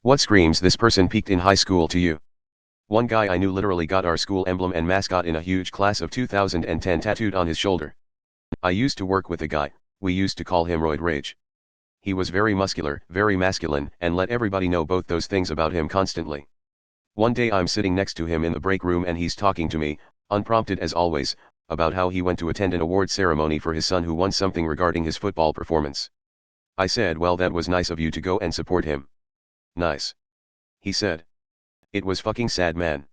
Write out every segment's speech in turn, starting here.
What screams this person peaked in high school to you? One guy I knew literally got our school emblem and mascot in a huge class of 2010 tattooed on his shoulder. I used to work with a guy, we used to call him Roid Rage. He was very muscular, very masculine, and let everybody know both those things about him constantly. One day I'm sitting next to him in the break room and he's talking to me, unprompted as always, about how he went to attend an award ceremony for his son who won something regarding his football performance. I said, well, that was nice of you to go and support him. Nice. He said. It was fucking sad, man.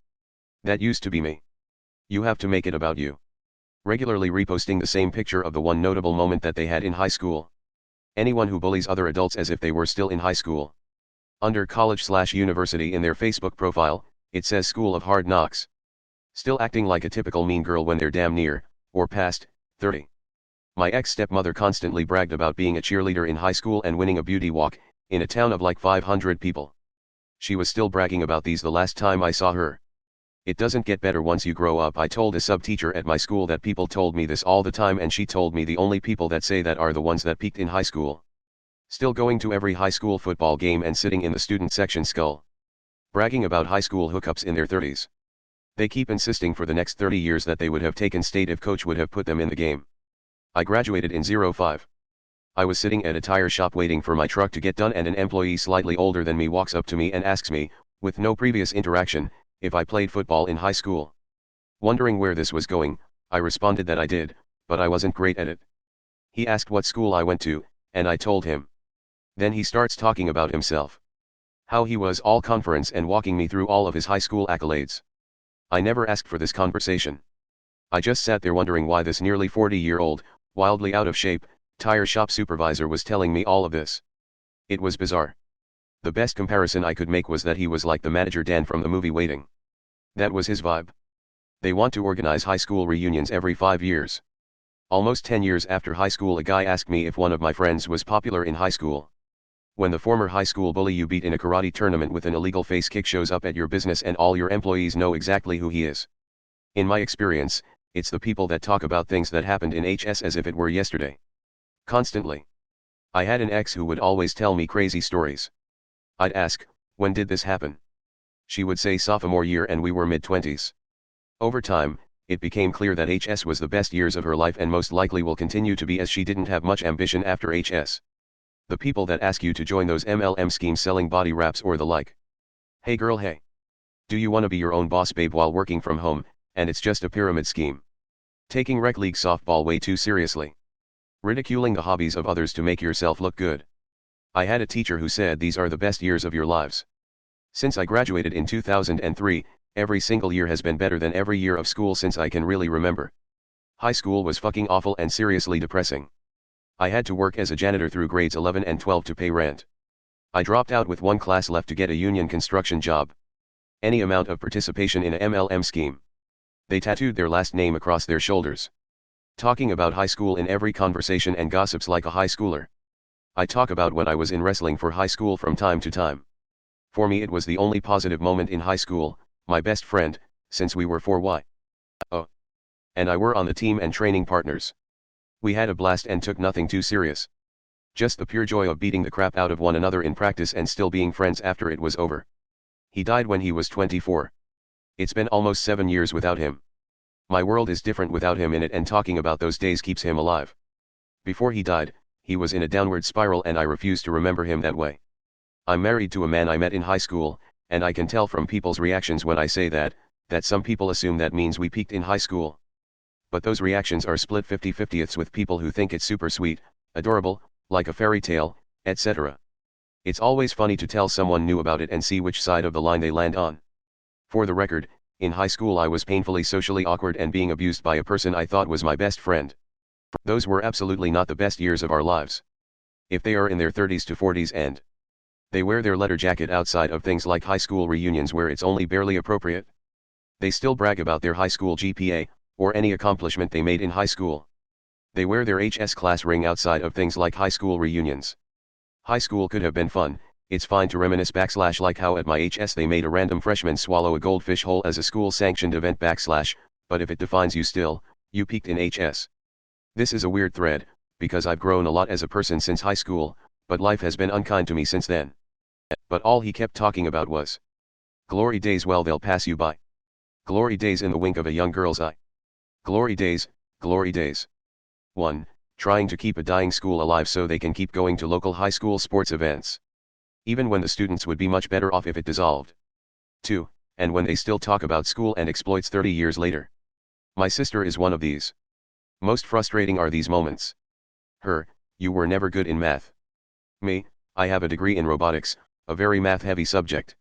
That used to be me. You have to make it about you. Regularly reposting the same picture of the one notable moment that they had in high school. Anyone who bullies other adults as if they were still in high school. Under college/university in their Facebook profile, it says School of Hard Knocks. Still acting like a typical mean girl when they're damn near, or past, 30. My ex-stepmother constantly bragged about being a cheerleader in high school and winning a beauty walk, in a town of like 500 people. She was still bragging about these the last time I saw her. It doesn't get better once you grow up. I told a sub-teacher at my school that people told me this all the time, and she told me the only people that say that are the ones that peaked in high school. Still going to every high school football game and sitting in the student section skull. Bragging about high school hookups in their 30s. They keep insisting for the next 30 years that they would have taken state if coach would have put them in the game. I graduated in '05. I was sitting at a tire shop waiting for my truck to get done, and an employee slightly older than me walks up to me and asks me, with no previous interaction, if I played football in high school. Wondering where this was going, I responded that I did, but I wasn't great at it. He asked what school I went to, and I told him. Then he starts talking about himself. How he was all conference and walking me through all of his high school accolades. I never asked for this conversation. I just sat there wondering why this nearly 40-year-old, wildly out of shape, tire shop supervisor was telling me all of this. It was bizarre. The best comparison I could make was that he was like the manager Dan from the movie Waiting. That was his vibe. They want to organize high school reunions every 5 years. Almost 10 years after high school, a guy asked me if one of my friends was popular in high school. When the former high school bully you beat in a karate tournament with an illegal face kick shows up at your business and all your employees know exactly who he is. In my experience, it's the people that talk about things that happened in HS as if it were yesterday. Constantly. I had an ex who would always tell me crazy stories. I'd ask, when did this happen? She would say sophomore year, and we were mid-20s. Over time, it became clear that HS was the best years of her life and most likely will continue to be, as she didn't have much ambition after HS. The people that ask you to join those MLM schemes selling body wraps or the like. Hey girl, hey. Do you want to be your own boss babe while working from home, and it's just a pyramid scheme? Taking rec league softball way too seriously. Ridiculing the hobbies of others to make yourself look good. I had a teacher who said these are the best years of your lives. Since I graduated in 2003, every single year has been better than every year of school since I can really remember. High school was fucking awful and seriously depressing. I had to work as a janitor through grades 11 and 12 to pay rent. I dropped out with one class left to get a union construction job. Any amount of participation in a MLM scheme. They tattooed their last name across their shoulders. Talking about high school in every conversation and gossips like a high schooler. I talk about when I was in wrestling for high school from time to time. For me it was the only positive moment in high school. My best friend, since we were 4Y. And I were on the team and training partners. We had a blast and took nothing too serious. Just the pure joy of beating the crap out of one another in practice and still being friends after it was over. He died when he was 24. It's been almost 7 years without him. My world is different without him in it, and talking about those days keeps him alive. Before he died, he was in a downward spiral and I refuse to remember him that way. I'm married to a man I met in high school, and I can tell from people's reactions when I say that some people assume that means we peaked in high school. But those reactions are split 50-50ths with people who think it's super sweet, adorable, like a fairy tale, etc. It's always funny to tell someone new about it and see which side of the line they land on. For the record, in high school I was painfully socially awkward and being abused by a person I thought was my best friend. Those were absolutely not the best years of our lives. If they are in their 30s to 40s and they wear their leather jacket outside of things like high school reunions where it's only barely appropriate, they still brag about their high school GPA, or any accomplishment they made in high school. They wear their HS class ring outside of things like high school reunions. High school could have been fun. It's fine to reminisce / like how at my HS they made a random freshman swallow a goldfish whole as a school-sanctioned event / but if it defines you still, you peaked in HS. This is a weird thread, because I've grown a lot as a person since high school, but life has been unkind to me since then. But all he kept talking about was glory days. Well, they'll pass you by. Glory days in the wink of a young girl's eye. Glory days, glory days. 1. Trying to keep a dying school alive so they can keep going to local high school sports events. Even when the students would be much better off if it dissolved. 2. And when they still talk about school and exploits 30 years later. My sister is one of these. Most frustrating are these moments. Her, you were never good in math. Me, I have a degree in robotics, a very math-heavy subject.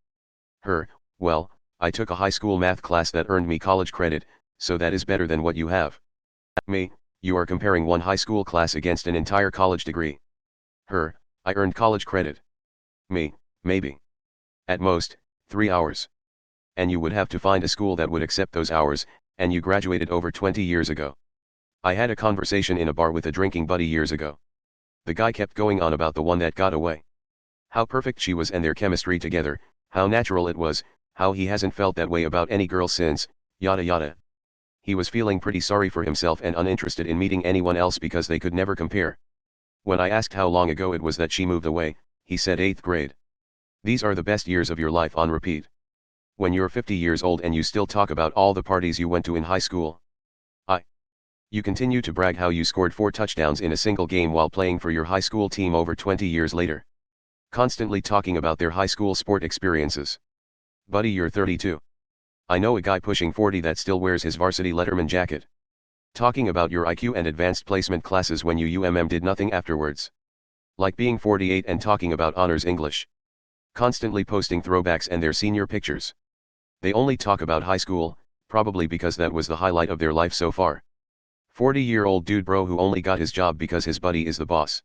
Her, well, I took a high school math class that earned me college credit, so that is better than what you have. Me, you are comparing one high school class against an entire college degree. Her, I earned college credit. Me, maybe. At most, 3 hours. And you would have to find a school that would accept those hours, and you graduated over 20 years ago. I had a conversation in a bar with a drinking buddy years ago. The guy kept going on about the one that got away. How perfect she was and their chemistry together, how natural it was, how he hasn't felt that way about any girl since, yada yada. He was feeling pretty sorry for himself and uninterested in meeting anyone else because they could never compare. When I asked how long ago it was that she moved away, he said 8th grade. These are the best years of your life on repeat. When you're 50 years old and you still talk about all the parties you went to in high school. You continue to brag how you scored 4 touchdowns in a single game while playing for your high school team over 20 years later. Constantly talking about their high school sport experiences. Buddy, you're 32. I know a guy pushing 40 that still wears his varsity Letterman jacket. Talking about your IQ and advanced placement classes when you did nothing afterwards. Like being 48 and talking about honors English. Constantly posting throwbacks and their senior pictures. They only talk about high school, probably because that was the highlight of their life so far. 40-year-old dude bro who only got his job because his buddy is the boss.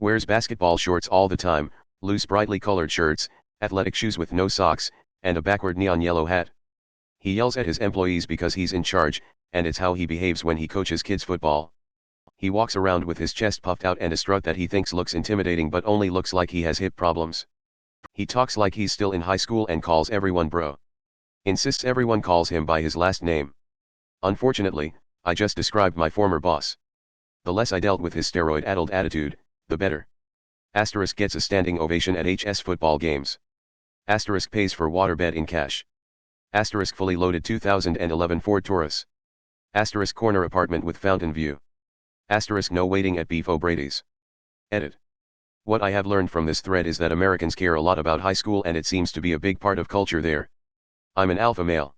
Wears basketball shorts all the time, loose brightly colored shirts, athletic shoes with no socks, and a backward neon yellow hat. He yells at his employees because he's in charge, and it's how he behaves when he coaches kids football. He walks around with his chest puffed out and a strut that he thinks looks intimidating but only looks like he has hip problems. He talks like he's still in high school and calls everyone bro. Insists everyone calls him by his last name. Unfortunately, I just described my former boss. The less I dealt with his steroid-addled attitude, the better. Asterisk gets a standing ovation at HS football games. Asterisk pays for waterbed in cash. Asterisk fully loaded 2011 Ford Taurus. Asterisk corner apartment with fountain view. Asterisk no waiting at Beef O'Brady's. Edit. What I have learned from this thread is that Americans care a lot about high school and it seems to be a big part of culture there. I'm an alpha male.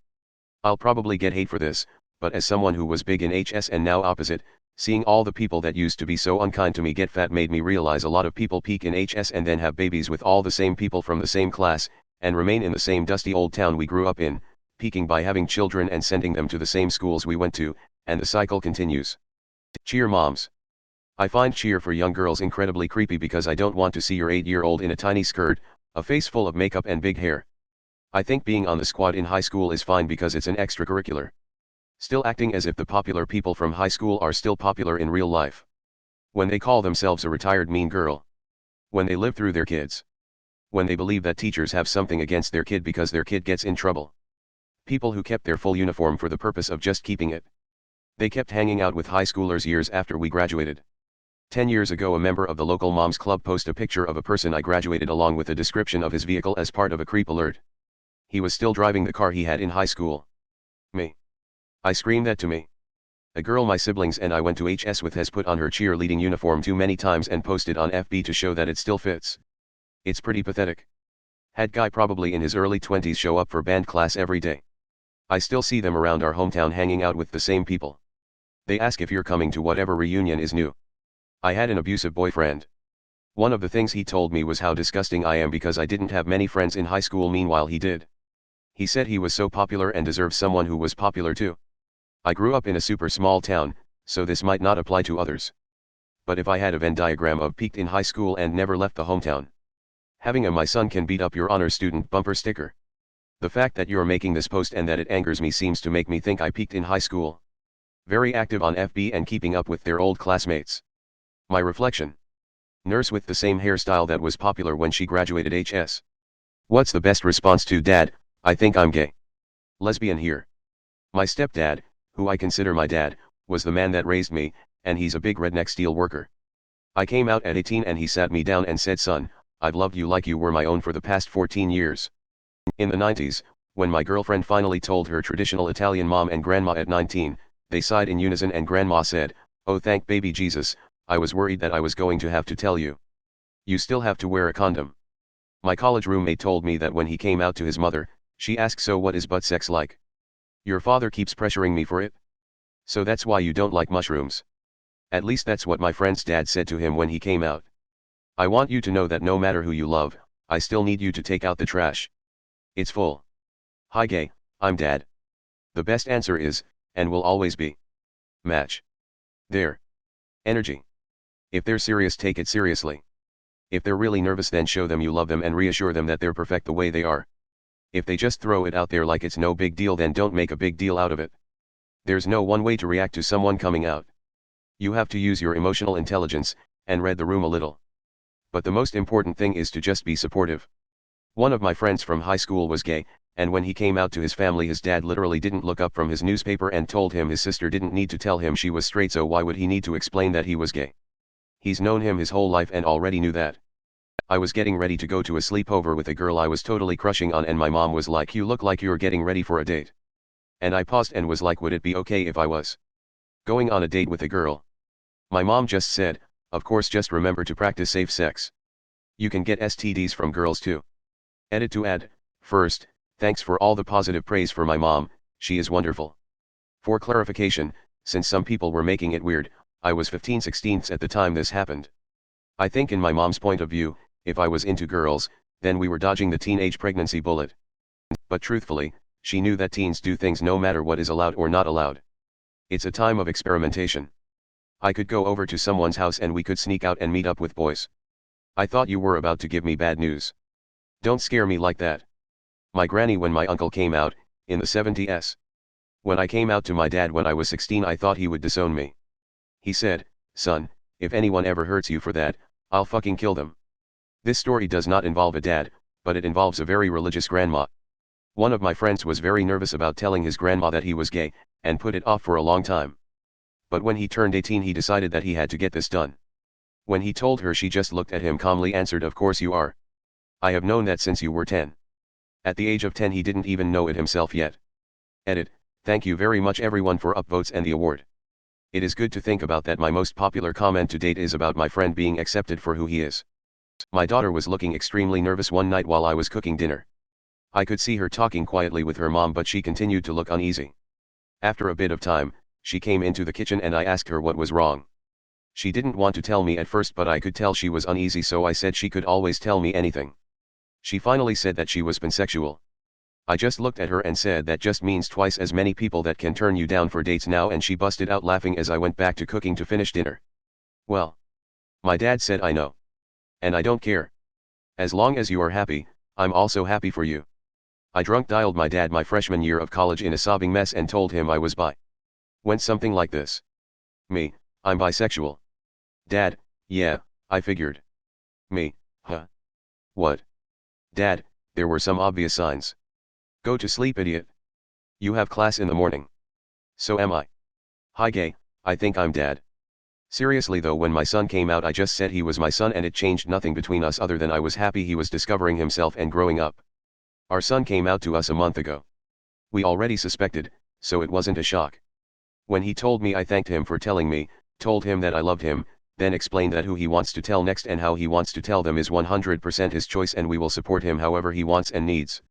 I'll probably get hate for this, but as someone who was big in HS and now opposite, seeing all the people that used to be so unkind to me get fat made me realize a lot of people peak in HS and then have babies with all the same people from the same class, and remain in the same dusty old town we grew up in, peaking by having children and sending them to the same schools we went to, and the cycle continues. Cheer moms. I find cheer for young girls incredibly creepy because I don't want to see your 8-year-old in a tiny skirt, a face full of makeup and big hair. I think being on the squad in high school is fine because it's an extracurricular. Still acting as if the popular people from high school are still popular in real life. When they call themselves a retired mean girl. When they live through their kids. When they believe that teachers have something against their kid because their kid gets in trouble. People who kept their full uniform for the purpose of just keeping it. They kept hanging out with high schoolers years after we graduated. 10 years ago a member of the local moms club posted a picture of a person I graduated along with a description of his vehicle as part of a creep alert. He was still driving the car he had in high school. Me. I screamed that to me. A girl my siblings and I went to HS with has put on her cheerleading uniform too many times and posted on FB to show that it still fits. It's pretty pathetic. Had guy probably in his early 20s show up for band class every day. I still see them around our hometown hanging out with the same people. They ask if you're coming to whatever reunion is new. I had an abusive boyfriend. One of the things he told me was how disgusting I am because I didn't have many friends in high school, meanwhile he did. He said he was so popular and deserved someone who was popular too. I grew up in a super small town, so this might not apply to others. But if I had a Venn diagram of peaked in high school and never left the hometown. Having a "my son can beat up your honor student" bumper sticker. The fact that you're making this post and that it angers me seems to make me think I peaked in high school. Very active on FB and keeping up with their old classmates. My reflection. Nurse with the same hairstyle that was popular when she graduated HS. What's the best response to dad? I think I'm gay. Lesbian here. My stepdad, who I consider my dad, was the man that raised me, and he's a big redneck steel worker. I came out at 18 and he sat me down and said, "Son, I've loved you like you were my own for the past 14 years. In the 90s, when my girlfriend finally told her traditional Italian mom and grandma at 19, they sighed in unison and grandma said, "Oh, thank baby Jesus, I was worried that I was going to have to tell you. You still have to wear a condom." My college roommate told me that when he came out to his mother, she asked, "So what is butt sex like? Your father keeps pressuring me for it? So that's why you don't like mushrooms." At least that's what my friend's dad said to him when he came out. "I want you to know that no matter who you love, I still need you to take out the trash. It's full." Hi gay, I'm dad. The best answer is, and will always be, match. Their energy. If they're serious, take it seriously. If they're really nervous, then show them you love them and reassure them that they're perfect the way they are. If they just throw it out there like it's no big deal, then don't make a big deal out of it. There's no one way to react to someone coming out. You have to use your emotional intelligence, and read the room a little. But the most important thing is to just be supportive. One of my friends from high school was gay, and when he came out to his family, his dad literally didn't look up from his newspaper and told him his sister didn't need to tell him she was straight, so why would he need to explain that he was gay? He's known him his whole life and already knew that. I was getting ready to go to a sleepover with a girl I was totally crushing on, and my mom was like, "You look like you're getting ready for a date." And I paused and was like, would it be okay if I was going on a date with a girl? My mom just said, "Of course, just remember to practice safe sex. You can get STDs from girls too." Edit to add, first, thanks for all the positive praise for my mom, she is wonderful. For clarification, since some people were making it weird, I was 15/16 at the time this happened. I think in my mom's point of view, if I was into girls, then we were dodging the teenage pregnancy bullet. But truthfully, she knew that teens do things no matter what is allowed or not allowed. It's a time of experimentation. I could go over to someone's house and we could sneak out and meet up with boys. I thought you were about to give me bad news. Don't scare me like that. My granny when my uncle came out, in the 70s. When I came out to my dad when I was 16, I thought he would disown me. He said, "Son, if anyone ever hurts you for that, I'll fucking kill them." This story does not involve a dad, but it involves a very religious grandma. One of my friends was very nervous about telling his grandma that he was gay, and put it off for a long time. But when he turned 18, he decided that he had to get this done. When he told her, she just looked at him calmly, answered, "Of course you are. I have known that since you were 10. At the age of 10 he didn't even know it himself yet. Edit, thank you very much everyone for upvotes and the award. It is good to think about that. My most popular comment to date is about my friend being accepted for who he is. My daughter was looking extremely nervous one night while I was cooking dinner. I could see her talking quietly with her mom, but she continued to look uneasy. After a bit of time, she came into the kitchen and I asked her what was wrong. She didn't want to tell me at first, but I could tell she was uneasy, so I said she could always tell me anything. She finally said that she was pansexual. I just looked at her and said, "That just means twice as many people that can turn you down for dates now," and she busted out laughing as I went back to cooking to finish dinner. Well, my dad said, "I know. And I don't care. As long as you are happy, I'm also happy for you." I drunk dialed my dad my freshman year of college in a sobbing mess and told him I was bi. Went something like this. "Me, I'm bisexual." "Dad, yeah, I figured." "Me, huh? What?" "Dad, there were some obvious signs." "Go to sleep, idiot. You have class in the morning." "So am I." "Hi gay, I think I'm dad." Seriously though, when my son came out, I just said he was my son and it changed nothing between us other than I was happy he was discovering himself and growing up. Our son came out to us a month ago. We already suspected, so it wasn't a shock. When he told me, I thanked him for telling me, told him that I loved him, then explained that who he wants to tell next and how he wants to tell them is 100% his choice and we will support him however he wants and needs.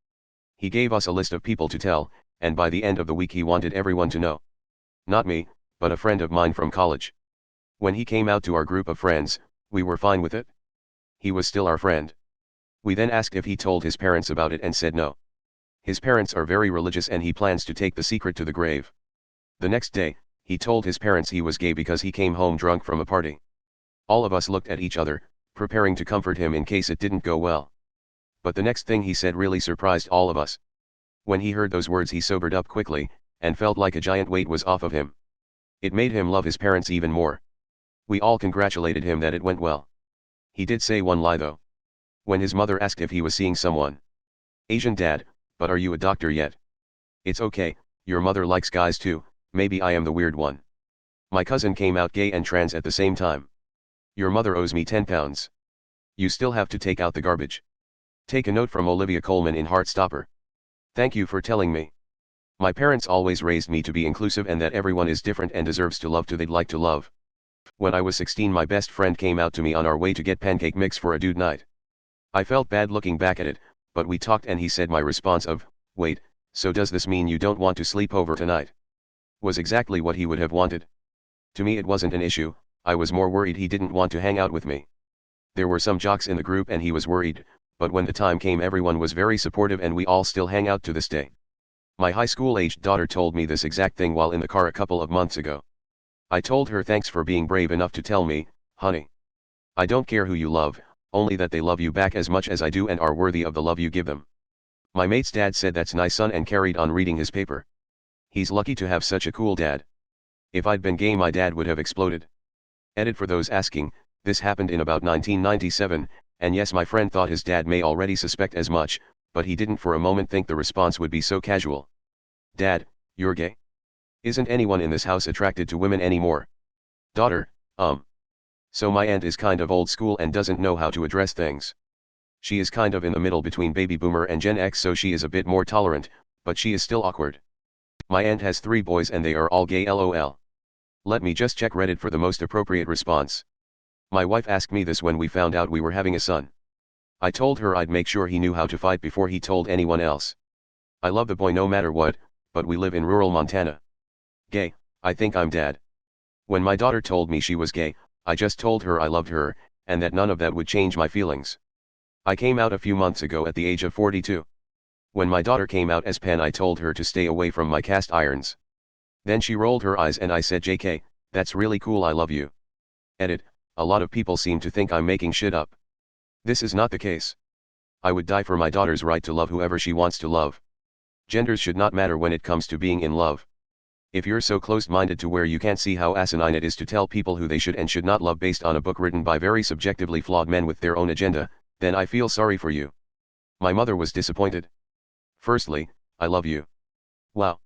He gave us a list of people to tell, and by the end of the week he wanted everyone to know. Not me, but a friend of mine from college. When he came out to our group of friends, we were fine with it. He was still our friend. We then asked if he told his parents about it and said no. His parents are very religious and he plans to take the secret to the grave. The next day, he told his parents he was gay because he came home drunk from a party. All of us looked at each other, preparing to comfort him in case it didn't go well. But the next thing he said really surprised all of us. When he heard those words, he sobered up quickly, and felt like a giant weight was off of him. It made him love his parents even more. We all congratulated him that it went well. He did say one lie though. When his mother asked if he was seeing someone. "Asian dad, but are you a doctor yet?" "It's okay, your mother likes guys too, maybe I am the weird one. My cousin came out gay and trans at the same time. Your mother owes me £10. You still have to take out the garbage. Take a note from Olivia Colman in Heartstopper. Thank you for telling me. My parents always raised me to be inclusive and that everyone is different and deserves to love who they'd like to love. When I was 16, my best friend came out to me on our way to get pancake mix for a dude night. I felt bad looking back at it, but we talked and he said my response of, "Wait, so does this mean you don't want to sleep over tonight?" was exactly what he would have wanted. To me it wasn't an issue, I was more worried he didn't want to hang out with me. There were some jocks in the group and he was worried, but when the time came everyone was very supportive and we all still hang out to this day. My high school-aged daughter told me this exact thing while in the car a couple of months ago. I told her thanks for being brave enough to tell me, "Honey, I don't care who you love, only that they love you back as much as I do and are worthy of the love you give them." My mate's dad said that's nice son and carried on reading his paper. He's lucky to have such a cool dad. If I'd been gay my dad would have exploded. Edit for those asking, this happened in about 1997, and yes my friend thought his dad may already suspect as much, but he didn't for a moment think the response would be so casual. "Dad, you're gay? Isn't anyone in this house attracted to women anymore?" Daughter, So my aunt is kind of old school and doesn't know how to address things. She is kind of in the middle between baby boomer and Gen X, so she is a bit more tolerant, but she is still awkward. My aunt has 3 boys and they are all gay lol. Let me just check Reddit for the most appropriate response. My wife asked me this when we found out we were having a son. I told her I'd make sure he knew how to fight before he told anyone else. I love the boy no matter what, but we live in rural Montana. Gay, I think I'm dad. When my daughter told me she was gay, I just told her I loved her, and that none of that would change my feelings. I came out a few months ago at the age of 42. When my daughter came out as pan I told her to stay away from my cast irons. Then she rolled her eyes and I said, "JK, that's really cool, I love you." Edit, a lot of people seem to think I'm making shit up. This is not the case. I would die for my daughter's right to love whoever she wants to love. Genders should not matter when it comes to being in love. If you're so closed-minded to where you can't see how asinine it is to tell people who they should and should not love based on a book written by very subjectively flawed men with their own agenda, then I feel sorry for you. My mother was disappointed. Firstly, I love you. Wow.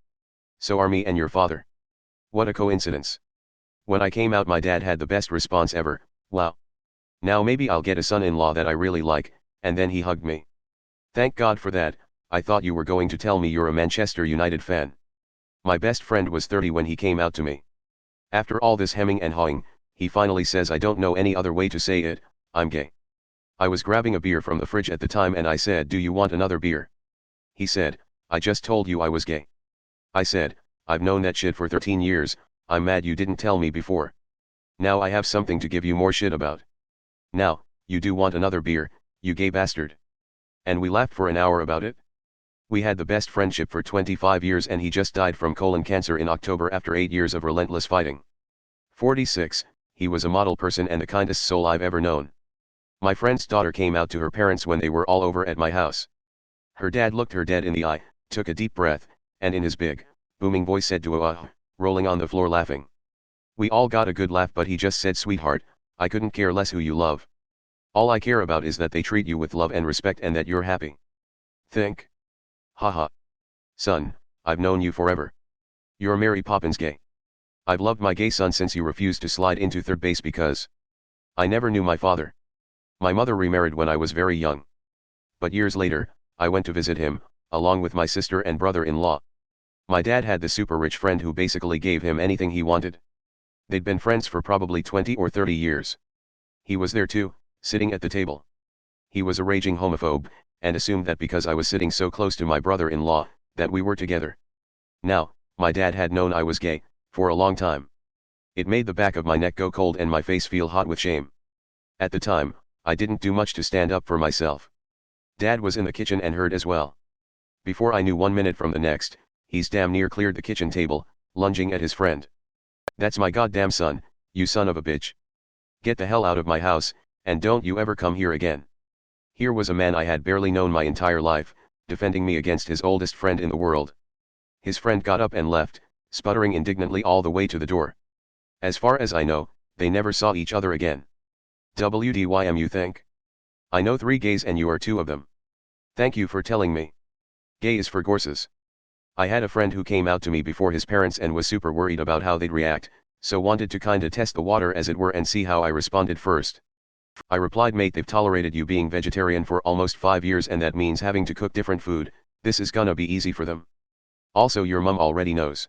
So are me and your father. What a coincidence. When I came out my dad had the best response ever, "Wow. Now maybe I'll get a son-in-law that I really like," and then he hugged me. Thank God for that. I thought you were going to tell me you're a Manchester United fan. My best friend was 30 when he came out to me. After all this hemming and hawing, he finally says, I don't know any other way to say it, "I'm gay." I was grabbing a beer from the fridge at the time and I said, "Do you want another beer?" He said, "I just told you I was gay." I said, "I've known that shit for 13 years, I'm mad you didn't tell me before. Now I have something to give you more shit about. Now, you do want another beer, you gay bastard." And we laughed for an hour about it. We had the best friendship for 25 years and he just died from colon cancer in October after 8 years of relentless fighting. 46, he was a model person and the kindest soul I've ever known. My friend's daughter came out to her parents when they were all over at my house. Her dad looked her dead in the eye, took a deep breath, and in his big, booming voice said to rolling on the floor laughing. We all got a good laugh but he just said, "Sweetheart, I couldn't care less who you love. All I care about is that they treat you with love and respect and that you're happy." Think. Haha. Son, I've known you forever. You're Mary Poppins gay. I've loved my gay son since you refused to slide into third base because I never knew my father. My mother remarried when I was very young. But years later, I went to visit him, along with my sister and brother-in-law. My dad had the super rich friend who basically gave him anything he wanted. They'd been friends for probably 20 or 30 years. He was there too, sitting at the table. He was a raging homophobe, and assumed that because I was sitting so close to my brother-in-law, that we were together. Now, my dad had known I was gay, for a long time. It made the back of my neck go cold and my face feel hot with shame. At the time, I didn't do much to stand up for myself. Dad was in the kitchen and heard as well. Before I knew 1 minute from the next, he's damn near cleared the kitchen table, lunging at his friend. "That's my goddamn son, you son of a bitch. Get the hell out of my house, and don't you ever come here again." Here was a man I had barely known my entire life, defending me against his oldest friend in the world. His friend got up and left, sputtering indignantly all the way to the door. As far as I know, they never saw each other again. WDYM you think? I know 3 gays and you are 2 of them. Thank you for telling me. Gay is for gorses. I had a friend who came out to me before his parents and was super worried about how they'd react, so wanted to kinda test the water as it were and see how I responded first. I replied, mate, they've tolerated you being vegetarian for almost 5 years and that means having to cook different food, this is gonna be easy for them. Also your mum already knows.